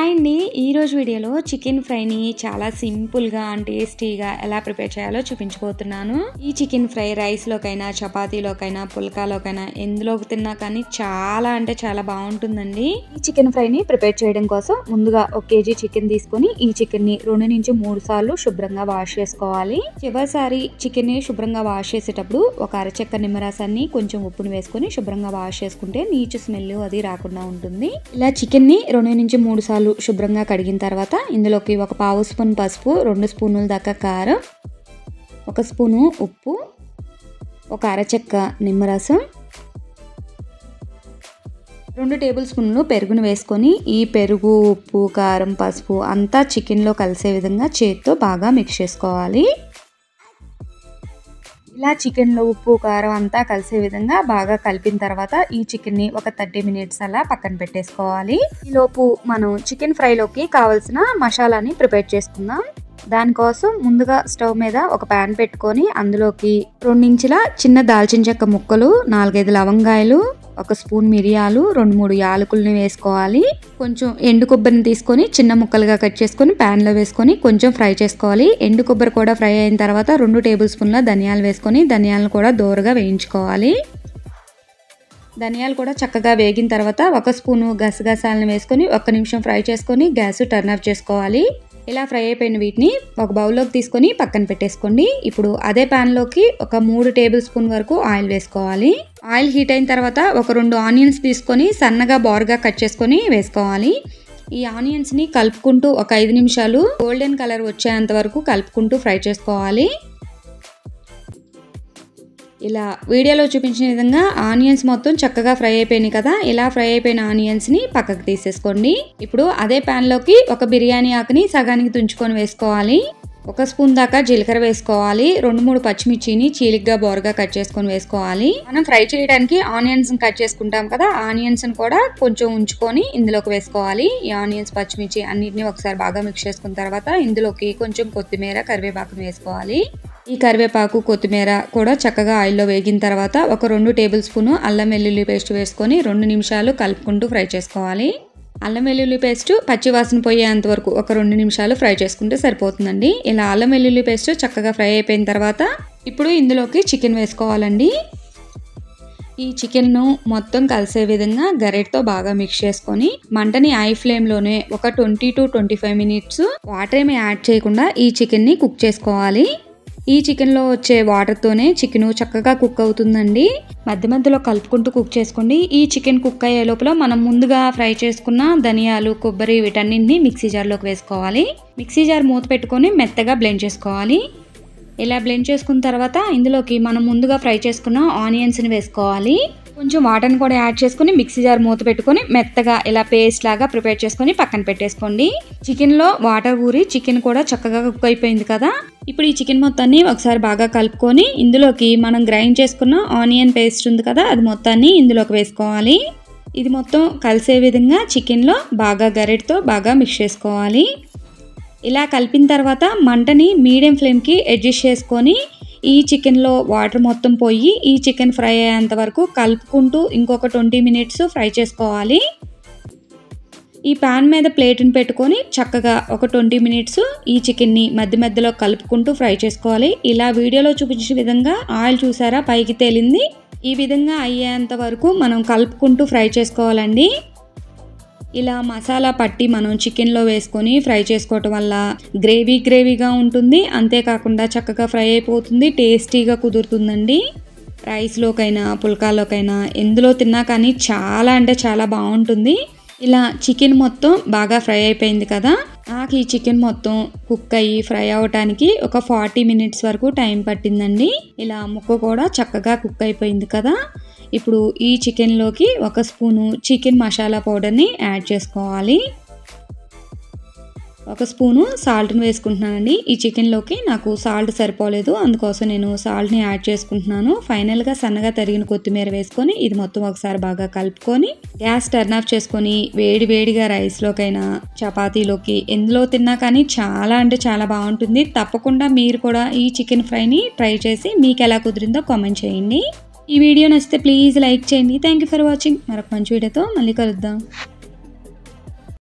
Hi అండి, ఈరోజు వీడియోలో చికెన్ ఫ్రైని చాలా సింపుల్గా అండ్ టేస్టీగా ఎలా ప్రిపేర్ చేయాలో చూపించబోతున్నాను. ఈ చికెన్ ఫ్రై రైస్లోకైనా, చపాతీలోకైనా, పుల్కాలోకైనా ఎందులోకి తిన్నా కానీ చాలా అంటే చాలా బాగుంటుందండి. ఈ చికెన్ ఫ్రైని ప్రిపేర్ చేయడం కోసం ముందుగా 1 kg చికెన్ తీసుకొని ఈ చికెన్ని 2 నుంచి 3 సార్లు శుభ్రంగా వాష్ చేసుకోవాలి. చివరిసారి చికెన్ని శుభ్రంగా వాష్ చేసేటప్పుడు ఒక అరచెక్క నిమ్మరసాన్ని కొంచెం ఉప్పుని వేసుకొని శుభ్రంగా వాష్ చేసుకుంటే నీచు స్మెల్ అది రాకుండా ఉంటుంది. ఇలా చికెన్ని 2 నుంచి 3 సార్లు శుభ్రంగా కడిగిన తర్వాత ఇందులోకి 1 పావు స్పూన్ పసుపు, 2 స్పూన్ల దాకా కారం, 1 స్పూను ఉప్పు, 1 అరచెక్క నిమ్మరసం, 2 టేబుల్ స్పూన్లు పెరుగును వేసుకొని ఈ పెరుగు, ఉప్పు, కారం, పసుపు అంతా చికెన్లో కలిసే విధంగా చేతితో బాగా మిక్స్ చేసుకోవాలి. ఇలా చికెన్లో ఉప్పు, కారం అంతా కలిసే విధంగా బాగా కలిపిన తర్వాత ఈ చికెన్ని ఒక 30 minutes అలా పక్కన పెట్టేసుకోవాలి. ఈలోపు మనం చికెన్ ఫ్రైలోకి కావాల్సిన మసాలాని ప్రిపేర్ చేసుకుందాం. దానికోసం ముందుగా స్టవ్ మీద ఒక ప్యాన్ పెట్టుకొని అందులోకి 2 ఇంచుల చిన్న దాల్చిన చెక్క ముక్కలు, 4-5 లవంగాయలు, 1 స్పూన్ మిరియాలు, 2-3 యాలకుల్ని వేసుకోవాలి. కొంచెం ఎండు కొబ్బరిని తీసుకొని చిన్న ముక్కలుగా కట్ చేసుకొని ప్యాన్లో వేసుకొని కొంచెం ఫ్రై చేసుకోవాలి. ఎండు కొబ్బరి కూడా ఫ్రై అయిన తర్వాత 2 టేబుల్ స్పూన్ల ధనియాలు వేసుకొని ధనియాలను కూడా దోరగా వేయించుకోవాలి. ధనియాలు కూడా చక్కగా వేగిన తర్వాత 1 స్పూను గసగసాలను వేసుకొని 1 నిమిషం ఫ్రై చేసుకొని గ్యాస్ టర్న్ ఆఫ్ చేసుకోవాలి. ఇలా ఫ్రై అయిపోయిన వీటిని ఒక బౌల్లోకి తీసుకొని పక్కన పెట్టేసుకోండి. ఇప్పుడు అదే ప్యాన్లోకి ఒక 3 టేబుల్ స్పూన్ వరకు ఆయిల్ వేసుకోవాలి. ఆయిల్ హీట్ అయిన తర్వాత ఒక 2 ఆనియన్స్ తీసుకొని సన్నగా బారుగా కట్ చేసుకొని వేసుకోవాలి. ఈ ఆనియన్స్ని కలుపుకుంటూ ఒక 5 నిమిషాలు గోల్డెన్ కలర్ వచ్చేంత వరకు కలుపుకుంటూ ఫ్రై చేసుకోవాలి. ఇలా వీడియోలో చూపించిన విధంగా ఆనియన్స్ మొత్తం చక్కగా ఫ్రై అయిపోయినాయి కదా. ఇలా ఫ్రై అయిపోయిన ఆనియన్స్ని పక్కకు తీసేసుకోండి. ఇప్పుడు అదే ప్యాన్లోకి ఒక బిర్యానీ ఆకుని సగానికి తుంచుకొని వేసుకోవాలి. 1 స్పూన్ దాకా జీలకర్ర వేసుకోవాలి. 2-3 పచ్చిమిర్చిని చీలిగ్గా బోరగా కట్ చేసుకొని వేసుకోవాలి. మనం ఫ్రై చేయడానికి ఆనియన్స్ కట్ చేసుకుంటాం కదా, ఆనియన్స్ కూడా కొంచెం ఉంచుకొని ఇందులోకి వేసుకోవాలి. ఈ ఆనియన్స్, పచ్చిమిర్చి అన్నిటిని ఒకసారి బాగా మిక్స్ చేసుకున్న తర్వాత ఇందులోకి కొంచెం కొత్తిమీర, కరివేపాకుని వేసుకోవాలి. ఈ కరివేపాకు, కొత్తిమీర కూడా చక్కగా ఆయిల్లో వేగిన తర్వాత ఒక 2 టేబుల్ స్పూను అల్లం వెల్లుల్లి పేస్ట్ వేసుకొని 2 నిమిషాలు కలుపుకుంటూ ఫ్రై చేసుకోవాలి. అల్లం వెల్లుల్లి పేస్ట్ పచ్చివాసన పోయేంత వరకు ఒక 2 నిమిషాలు ఫ్రై చేసుకుంటే సరిపోతుందండి. ఇలా అల్లం వెల్లుల్లి పేస్ట్ చక్కగా ఫ్రై అయిపోయిన తర్వాత ఇప్పుడు ఇందులోకి చికెన్ వేసుకోవాలండి. ఈ చికెన్ను మొత్తం కలిసే విధంగా గరిటెతో బాగా మిక్స్ చేసుకొని మంటని హై ఫ్లేమ్లోనే ఒక 20 to 25 minutes వాటర్ ఏమి యాడ్ చేయకుండా ఈ చికెన్ని కుక్ చేసుకోవాలి. ఈ చికెన్లో వచ్చే వాటర్తోనే చికెన్ చక్కగా కుక్ అవుతుందండి. మధ్య మధ్యలో కలుపుకుంటూ కుక్ చేసుకోండి. ఈ చికెన్ కుక్ అయ్యే లోపల మనం ముందుగా ఫ్రై చేసుకున్న ధనియాలు, కొబ్బరి వీటన్నింటినీ మిక్సీ జార్లోకి వేసుకోవాలి. మిక్సీ జార్ మూత పెట్టుకొని మెత్తగా బ్లెండ్ చేసుకోవాలి. ఇలా బ్లెండ్ చేసుకున్న తర్వాత ఇందులోకి మనం ముందుగా ఫ్రై చేసుకున్న ఆనియన్స్ని వేసుకోవాలి. కొంచెం వాటర్ని కూడా యాడ్ చేసుకుని మిక్సీ జార్ మూత పెట్టుకొని మెత్తగా ఇలా పేస్ట్ లాగా ప్రిపేర్ చేసుకొని పక్కన పెట్టేసుకోండి. చికెన్లో వాటర్ ఊరి చికెన్ కూడా చక్కగా కుక్ అయిపోయింది కదా. ఇప్పుడు ఈ చికెన్ మొత్తాన్ని ఒకసారి బాగా కలుపుకొని ఇందులోకి మనం గ్రైండ్ చేసుకున్న ఆనియన్ పేస్ట్ ఉంది కదా, అది మొత్తాన్ని ఇందులోకి వేసుకోవాలి. ఇది మొత్తం కలిసే విధంగా చికెన్లో బాగా గరిటెతో బాగా మిక్స్ చేసుకోవాలి. ఇలా కలిపిన తర్వాత మంటని మీడియం ఫ్లేమ్కి అడ్జస్ట్ చేసుకొని ఈ చికెన్లో వాటర్ మొత్తం పోయి ఈ చికెన్ ఫ్రై అయ్యేంత వరకు కలుపుకుంటూ ఇంకొక 20 minutes ఫ్రై చేసుకోవాలి. ఈ ప్యాన్ మీద ప్లేట్ని పెట్టుకొని చక్కగా ఒక 20 minutes ఈ చికెన్ని మధ్య మధ్యలో కలుపుకుంటూ ఫ్రై చేసుకోవాలి. ఇలా వీడియోలో చూపించిన విధంగా ఆయిల్ చూసారా పైకి తేలింది. ఈ విధంగా అయ్యేంత వరకు మనం కలుపుకుంటూ ఫ్రై చేసుకోవాలండి. ఇలా మసాలా పట్టి మనం చికెన్లో వేసుకొని ఫ్రై చేసుకోవటం వల్ల గ్రేవీగా ఉంటుంది. అంతేకాకుండా చక్కగా ఫ్రై అయిపోతుంది, టేస్టీగా కుదురుతుందండి. రైస్లోకైనా, పుల్కాలోకైనా ఎందులో తిన్నా కానీ చాలా అంటే చాలా బాగుంటుంది. ఇలా చికెన్ మొత్తం బాగా ఫ్రై అయిపోయింది కదా. నాకు ఈ చికెన్ మొత్తం కుక్ అయ్యి ఫ్రై అవ్వటానికి ఒక 40 minutes వరకు టైం పట్టిందండి. ఇలా ముక్క కూడా చక్కగా కుక్ అయిపోయింది కదా. ఇప్పుడు ఈ చికెన్లోకి 1 స్పూను చికెన్ మసాలా పౌడర్ని యాడ్ చేసుకోవాలి. 1 స్పూను సాల్ట్ని వేసుకుంటున్నానండి. ఈ చికెన్లోకి నాకు సాల్ట్ సరిపోలేదు, అందుకోసం నేను సాల్ట్ని యాడ్ చేసుకుంటున్నాను. ఫైనల్గా సన్నగా తరిగిన కొత్తిమీర వేసుకొని ఇది మొత్తం ఒకసారి బాగా కలుపుకొని గ్యాస్ టర్న్ ఆఫ్ చేసుకొని వేడిగా రైస్లోకైనా, చపాతీలోకి ఎందులో తిన్నా కానీ చాలా అంటే చాలా బాగుంటుంది. తప్పకుండా మీరు కూడా ఈ చికెన్ ఫ్రైని ట్రై చేసి మీకు ఎలా కుదిరిందో కామెంట్ చేయండి. ఈ వీడియో నచ్చితే ప్లీజ్ లైక్ చేయండి. Thank you for watching. మరొక మంచి వీడియోతో మళ్ళీ కలుద్దాం.